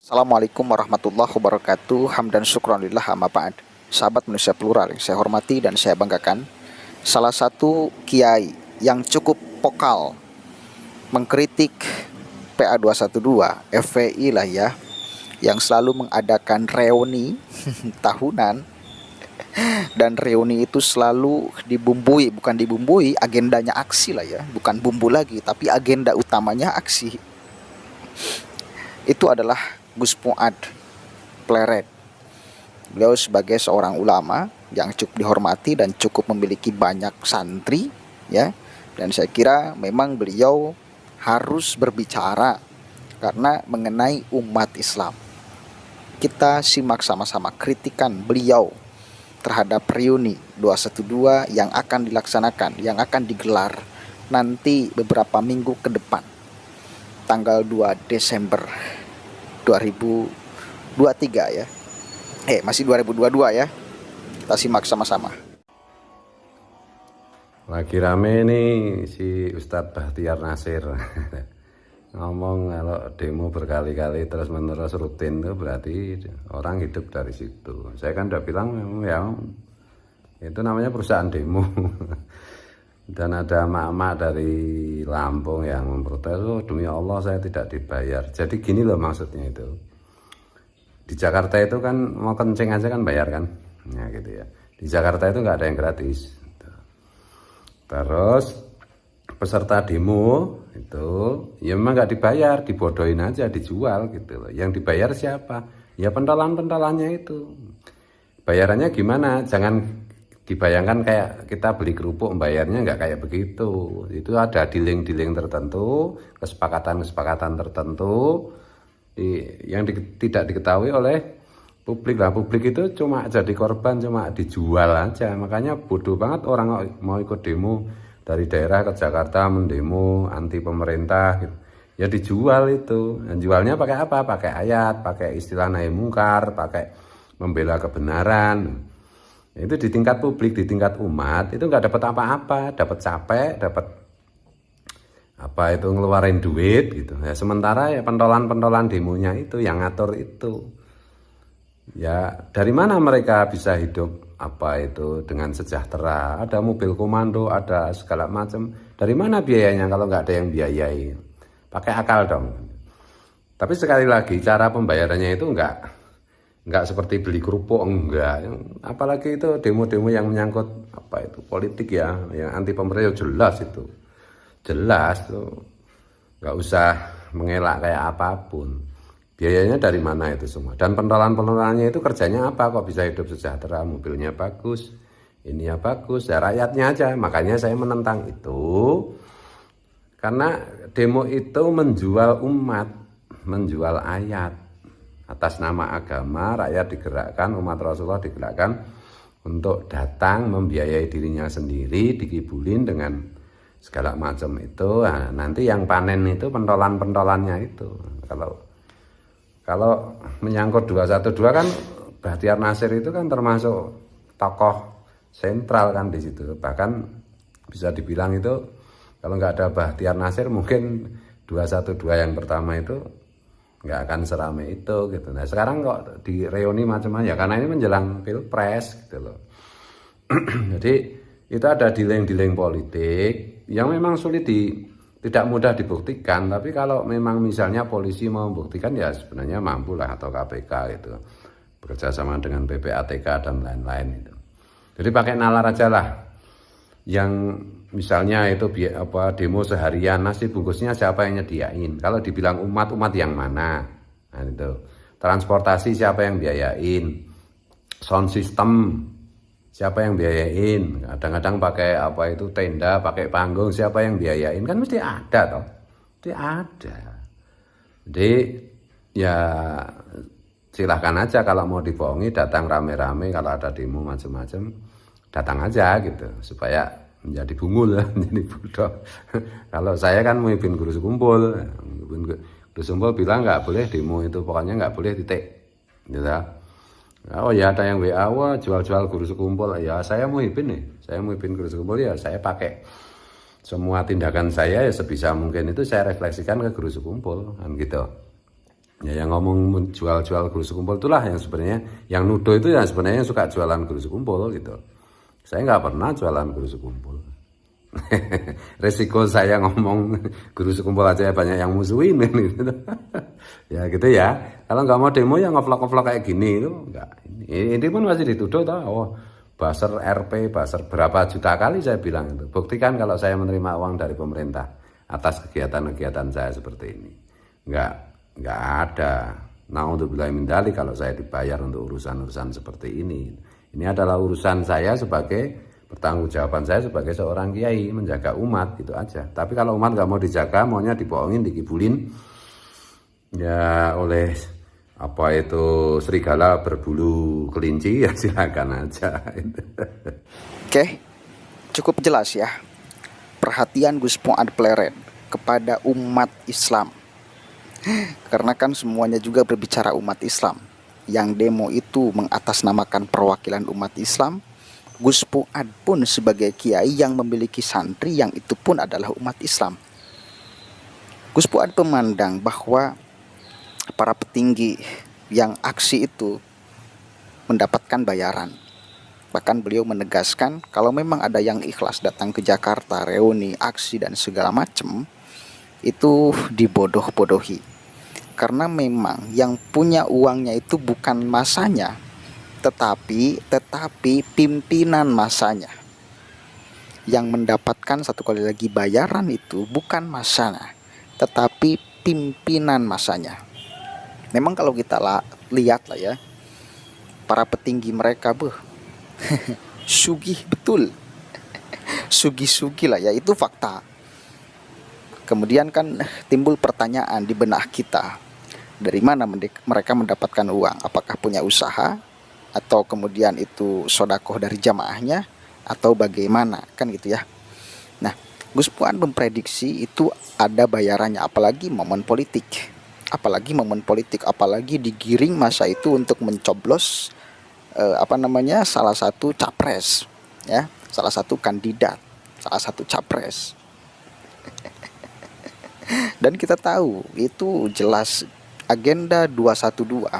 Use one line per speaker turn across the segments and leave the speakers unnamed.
Assalamualaikum warahmatullahi wabarakatuh. Hamdan syukran lillah amma ba'd. Sahabat Indonesia Plural yang saya hormati dan saya banggakan, salah satu kiai yang cukup vokal mengkritik PA212 FPI lah ya, yang selalu mengadakan reuni tahunan, dan reuni itu selalu bukan dibumbui, agendanya aksi lah ya, bukan bumbu lagi, tapi agenda utamanya aksi. Itu adalah Gus Fuad Pleret. Beliau sebagai seorang ulama yang cukup dihormati dan cukup memiliki banyak santri ya. Dan saya kira memang beliau harus berbicara karena mengenai umat Islam. Kita simak sama-sama kritikan beliau terhadap reuni 212 yang akan dilaksanakan, yang akan digelar nanti beberapa minggu ke depan, tanggal 2 Desember 2023 ya. Masih 2022 ya. Kita simak sama-sama.
Lagi rame nih si Ustadz Bahtiar Nasir ngomong kalau demo berkali-kali terus menerus rutin itu berarti orang hidup dari situ. Saya kan udah bilang ya itu namanya perusahaan demo. Dan ada emak-emak dari Lampung yang memprotes, oh demi Allah saya tidak dibayar. Jadi gini loh maksudnya itu. Di Jakarta itu kan mau kencing aja kan bayar kan, ya gitu ya. Di Jakarta itu nggak ada yang gratis. Terus peserta demo itu ya memang nggak dibayar, dibodohin aja, dijual gitu loh. Yang dibayar siapa? Ya pentolan-pentolannya itu. Bayarannya gimana? Jangan dibayangkan kayak kita beli kerupuk bayarnya nggak kayak begitu. Itu ada dealing-dealing tertentu, kesepakatan-kesepakatan tertentu yang tidak diketahui oleh publik lah. Publik itu cuma jadi korban, cuma dijual aja. Makanya bodoh banget orang mau ikut demo dari daerah ke Jakarta mendemo anti pemerintah gitu. Ya dijual itu. Dan jualnya pakai apa? Pakai ayat, pakai istilah nahi mungkar, pakai membela kebenaran. Itu di tingkat publik, di tingkat umat itu nggak dapat apa-apa, dapat capek, dapat apa itu ngeluarin duit gitu. Ya sementara ya pentolan-pentolan demonya itu yang ngatur itu. Ya dari mana mereka bisa hidup apa itu dengan sejahtera? Ada mobil komando, ada segala macam. Dari mana biayanya kalau nggak ada yang biayai? Pakai akal dong. Tapi sekali lagi cara pembayarannya itu enggak seperti beli kerupuk, enggak. Apalagi itu demo-demo yang menyangkut apa itu politik ya, yang anti pemerintah jelas itu. Jelas tuh. Enggak usah mengelak kayak apapun. Biayanya dari mana itu semua? Dan pentolan-pentolannya itu kerjanya apa? Kok bisa hidup sejahtera, mobilnya bagus, ini ya bagus, ya rakyatnya aja. Makanya saya menentang itu. Karena demo itu menjual umat, menjual ayat. Atas nama agama, rakyat digerakkan, umat Rasulullah digerakkan untuk datang membiayai dirinya sendiri, dikibulin dengan segala macam itu. Nah, nanti yang panen itu pentolan-pentolannya itu. Kalau menyangkut 212 kan Bahtiar Nasir itu kan termasuk tokoh sentral kan di situ. Bahkan bisa dibilang itu kalau nggak ada Bahtiar Nasir mungkin 212 yang pertama itu nggak akan seramai itu gitu. Nah sekarang kok di reuni macam-macam ya karena ini menjelang pilpres gitu loh. Jadi itu ada dealing-dealing politik yang memang tidak mudah dibuktikan. Tapi kalau memang misalnya polisi mau membuktikan ya sebenarnya mampu lah, atau KPK gitu bekerja sama dengan PPATK dan lain-lain itu. Jadi pakai nalar aja lah. Yang misalnya itu demo seharian, nasi bungkusnya siapa yang nyediain? Kalau dibilang umat yang mana? Nah itu. Transportasi siapa yang biayain? Sound system siapa yang biayain? Kadang-kadang pakai tenda, pakai panggung, siapa yang biayain? Kan mesti ada toh. Mesti ada. Jadi ya silahkan aja kalau mau dibohongi, datang rame-rame. Kalau ada demo macam-macam, datang aja gitu supaya menjadi bungul, menjadi bodoh. Kalau saya kan memimpin guru sekumpul, guru sekumpul bilang nggak boleh demo itu, pokoknya nggak boleh titik, gitu. Oh ya ada yang WA, wah jual-jual guru sekumpul, ya saya memimpin nih, saya memimpin guru sekumpul ya saya pakai semua tindakan saya ya sebisa mungkin itu saya refleksikan ke guru sekumpul kan gitu. Ya yang ngomong jual-jual guru sekumpul itulah yang sebenarnya, yang nuduh itu yang sebenarnya suka jualan guru sekumpul gitu. Saya nggak pernah jualan guru sekumpul. Resiko saya ngomong guru sekumpul aja banyak yang musuhin gitu. Ya gitu ya. Kalau nggak mau demo ya ngevlog-ngevlog kayak gini itu enggak. Ini pun masih dituduh toh. Oh, buzzer RP, buzzer berapa juta kali saya bilang itu. Buktikan kalau saya menerima uang dari pemerintah atas kegiatan-kegiatan saya seperti ini. Enggak ada. Naudzubillah min dzalik kalau saya dibayar untuk urusan-urusan seperti ini. Ini adalah urusan saya sebagai pertanggungjawaban saya sebagai seorang kiai, menjaga umat gitu aja. Tapi kalau umat nggak mau dijaga, maunya dibohongin, dikibulin ya oleh apa itu serigala berbulu kelinci, ya silakan aja.
Oke, cukup jelas ya perhatian Gus Fuad Pleret kepada umat Islam. Karena kan semuanya juga berbicara umat Islam. Yang demo itu mengatasnamakan perwakilan umat Islam. Gus Fuad pun sebagai kiai yang memiliki santri yang itu pun adalah umat Islam. Gus Fuad memandang bahwa para petinggi yang aksi itu mendapatkan bayaran. Bahkan beliau menegaskan kalau memang ada yang ikhlas datang ke Jakarta, reuni, aksi dan segala macam, itu dibodoh-bodohi. Karena memang yang punya uangnya itu bukan masanya, tetapi pimpinan masanya. Yang mendapatkan satu kali lagi bayaran itu bukan masanya, tetapi pimpinan masanya. Memang kalau kita lihat lah ya, para petinggi mereka sugih betul. Sugih-sugih lah ya, itu fakta. Kemudian kan timbul pertanyaan di benak kita, dari mana mereka mendapatkan uang? Apakah punya usaha? Atau kemudian itu sodakoh dari jamaahnya? Atau bagaimana? Kan gitu ya. Nah, Gus Fuad memprediksi itu ada bayarannya, apalagi momen politik. Apalagi digiring masa itu untuk mencoblos salah satu capres, ya, salah satu kandidat, salah satu capres. Dan kita tahu itu jelas agenda 212,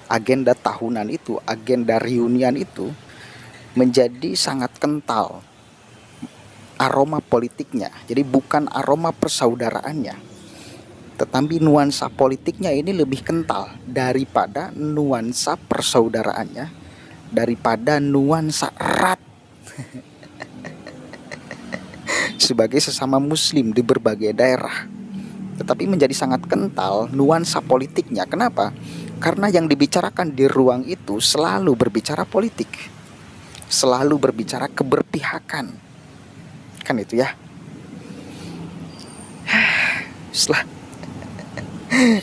agenda tahunan itu, agenda reunian itu menjadi sangat kental aroma politiknya. Jadi bukan aroma persaudaraannya, tetapi nuansa politiknya ini lebih kental daripada nuansa persaudaraannya, daripada nuansa erat sebagai sesama muslim di berbagai daerah. Tetapi menjadi sangat kental nuansa politiknya. Kenapa? Karena yang dibicarakan di ruang itu selalu berbicara politik, selalu berbicara keberpihakan. Kan itu ya.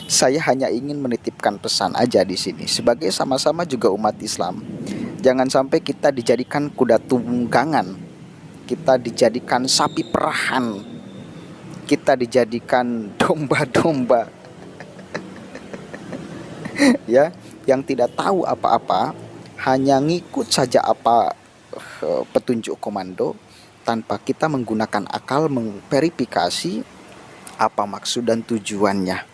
Saya hanya ingin menitipkan pesan aja di sini sebagai sama-sama juga umat Islam. Jangan sampai kita dijadikan kuda tunggangan, kita dijadikan sapi perahan, kita dijadikan domba-domba ya, yang tidak tahu apa-apa, hanya ngikut saja apa petunjuk komando tanpa kita menggunakan akal memverifikasi apa maksud dan tujuannya.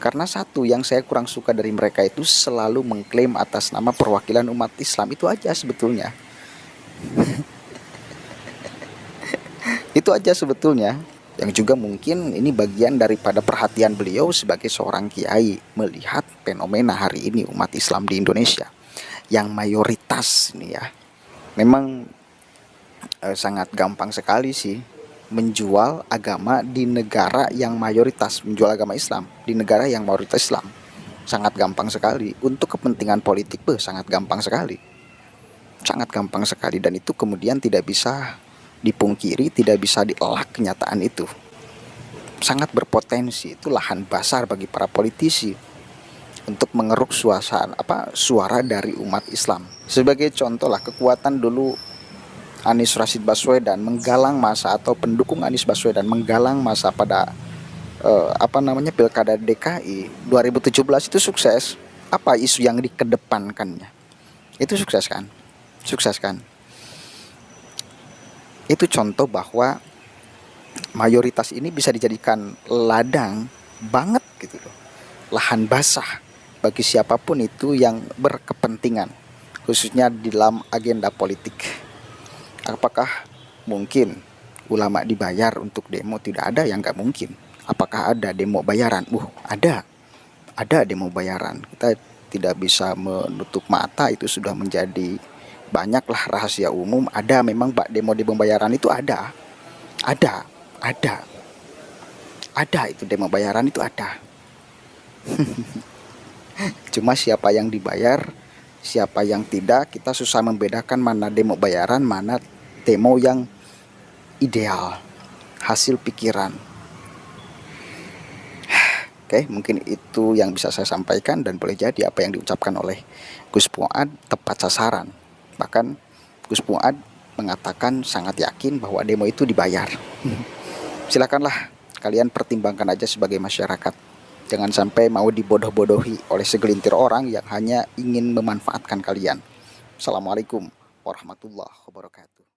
Karena satu yang saya kurang suka dari mereka itu selalu mengklaim atas nama perwakilan umat Islam. Itu aja sebetulnya. Itu aja sebetulnya. Yang juga mungkin ini bagian daripada perhatian beliau sebagai seorang kiai melihat fenomena hari ini umat Islam di Indonesia yang mayoritas ini ya. Memang sangat gampang sekali sih menjual agama di negara yang mayoritas, menjual agama Islam di negara yang mayoritas Islam. Sangat gampang sekali untuk kepentingan politik, sangat gampang sekali. Sangat gampang sekali, dan itu kemudian tidak bisa dipungkiri, tidak bisa dielak kenyataan itu. Sangat berpotensi, itu lahan basar bagi para politisi untuk mengeruk suara dari umat Islam. Sebagai contoh lah, kekuatan dulu Anies Rashid Baswedan menggalang massa, atau pendukung Anies Baswedan menggalang massa pada Pilkada DKI 2017 itu sukses. Apa isu yang dikedepankannya? Itu sukses kan? Sukses kan? Itu contoh bahwa mayoritas ini bisa dijadikan ladang banget gitu loh. Lahan basah bagi siapapun itu yang berkepentingan, khususnya di dalam agenda politik. Apakah mungkin ulama dibayar untuk demo? Tidak ada yang nggak mungkin. Apakah ada demo bayaran? Ada demo bayaran. Kita tidak bisa menutup mata, itu sudah menjadi banyaklah rahasia umum. Ada memang demo bayaran itu ada. Ada, ada, ada itu demo bayaran itu ada. Cuma siapa yang dibayar, siapa yang tidak, kita susah membedakan mana demo bayaran, mana demo yang ideal, hasil pikiran. Oke, mungkin itu yang bisa saya sampaikan, dan boleh jadi apa yang diucapkan oleh Gus Fuad tepat sasaran. Bahkan Gus Fuad mengatakan sangat yakin bahwa demo itu dibayar. Silakanlah kalian pertimbangkan aja sebagai masyarakat. Jangan sampai mau dibodoh-bodohi oleh segelintir orang yang hanya ingin memanfaatkan kalian. Assalamualaikum warahmatullahi wabarakatuh.